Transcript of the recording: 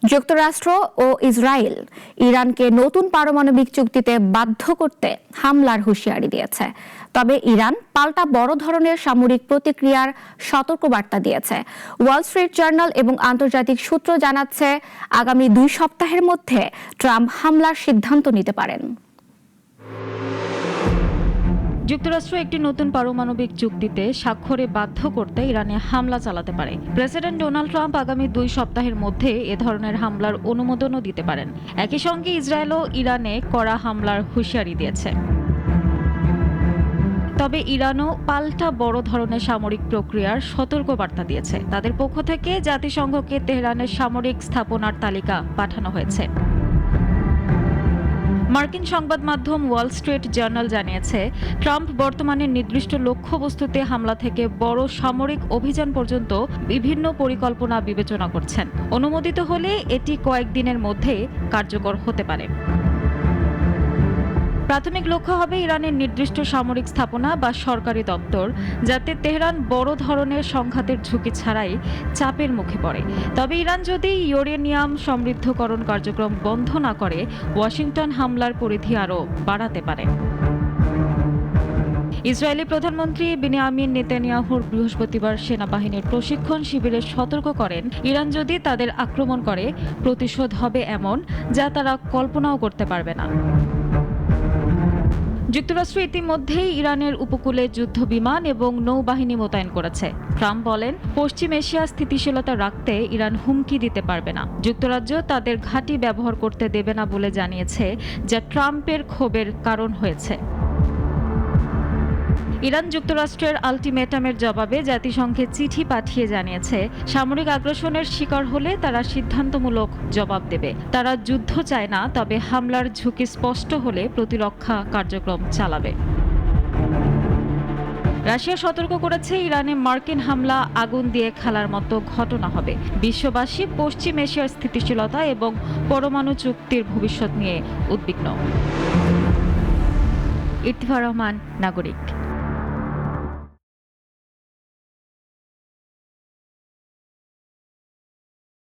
যুক্তরাষ্ট্র ও ইসরায়েল ইরানকে নতুন পারমাণবিক চুক্তিতে বাধ্য করতে হামলার হুঁশিয়ারি দিয়েছে। তবে ইরান পাল্টা বড় ধরনের সামরিক প্রতিক্রিয়ার সতর্কবার্তা দিয়েছে। ওয়াল স্ট্রিট জার্নাল এবং আন্তর্জাতিক সূত্র জানাচ্ছে, আগামী 2 সপ্তাহের মধ্যে ট্রাম্প হামলার সিদ্ধান্ত নিতে পারেন। যুক্তরাষ্ট্র একটি নতুন পারমাণবিক চুক্তিতে স্বাক্ষরে বাধ্য করতে ইরানে হামলা চালাতে পারে। প্রেসিডেন্ট ডোনাল্ড ট্রাম্প আগামী 2 সপ্তাহের মধ্যে এ ধরনের হামলার অনুমোদনও দিতে পারেন। একই সঙ্গে ইসরায়েলও ইরানে কড়া হামলার হুঁশিয়ারি দিয়েছে। তবে ইরানও পাল্টা বড় ধরনের সামরিক প্রক্রিয়ার সতর্কবার্তা দিয়েছে। তাদের পক্ষ থেকে জাতিসংঘকে তেহরানের সামরিক স্থাপনার তালিকা পাঠানো হয়েছে। মার্কিন সংবাদ মাধ্যম ওয়াল স্ট্রিট জার্নাল জানিয়েছে, ট্রাম্প বর্তমানে নির্দিষ্ট লক্ষ্যবস্তুতে হামলা থেকে বড় সামরিক অভিযান পর্যন্ত বিভিন্ন পরিকল্পনা বিবেচনা করছেন। অনুমোদিত হলে এটি কয়েকদিনের মধ্যে কার্যকর হতে পারে। প্রাথমিক লক্ষ্য হবে ইরানের নির্দিষ্ট সামরিক স্থাপনা বা সরকারি দপ্তর, যাতে তেহরান বড় ধরনের সংঘাতের ঝুঁকি ছাড়াই চাপের মুখে পড়ে। তবে ইরান যদি ইউরেনিয়াম সমৃদ্ধকরণ কার্যক্রম বন্ধ না করে, ওয়াশিংটন হামলার পরিধি আরও বাড়াতে পারে। ইসরায়েলি প্রধানমন্ত্রী বেনিয়ামিন নেতানিয়াহুর বৃহস্পতিবার সেনাবাহিনীর প্রশিক্ষণ শিবিরে সতর্ক করেন, ইরান যদি তাদের আক্রমণ করে, প্রতিশোধ হবে এমন যা তারা কল্পনাও করতে পারবে না। যুক্তরাষ্ট্র ইতিমধ্যেই ইরানের উপকূলে যুদ্ধবিমান এবং নৌবাহিনী মোতায়েন করেছে। ট্রাম্প বলেন, পশ্চিম এশিয়া স্থিতিশীলতা রাখতে ইরান হুমকি দিতে পারবে না। যুক্তরাজ্য তাদের ঘাঁটি ব্যবহার করতে দেবে না বলে জানিয়েছে, যা ট্রাম্পের ক্ষোভের কারণ হয়েছে। ইরান যুক্তরাষ্ট্রের আলটিমেটামের জবাবে জাতিসংঘে চিঠি পাঠিয়ে জানিয়েছে, সামরিক আগ্রাসনের শিকার হলে তারা সিদ্ধান্তমূলক জবাব দেবে। তারা যুদ্ধ চায় না, তবে হামলার ঝুঁকি স্পষ্ট হলে প্রতিরক্ষা কার্যক্রম চালাবে। রাশিয়া সতর্ক করেছে, ইরানে মার্কিন হামলা আগুন দিয়ে খেলার মতো ঘটনা হবে। বিশ্ববাসী পশ্চিম এশিয়ার স্থিতিশীলতা এবং পরমাণু চুক্তির ভবিষ্যৎ নিয়ে উদ্বিগ্ন। ইত্তিফার রহমান, নাগরিক।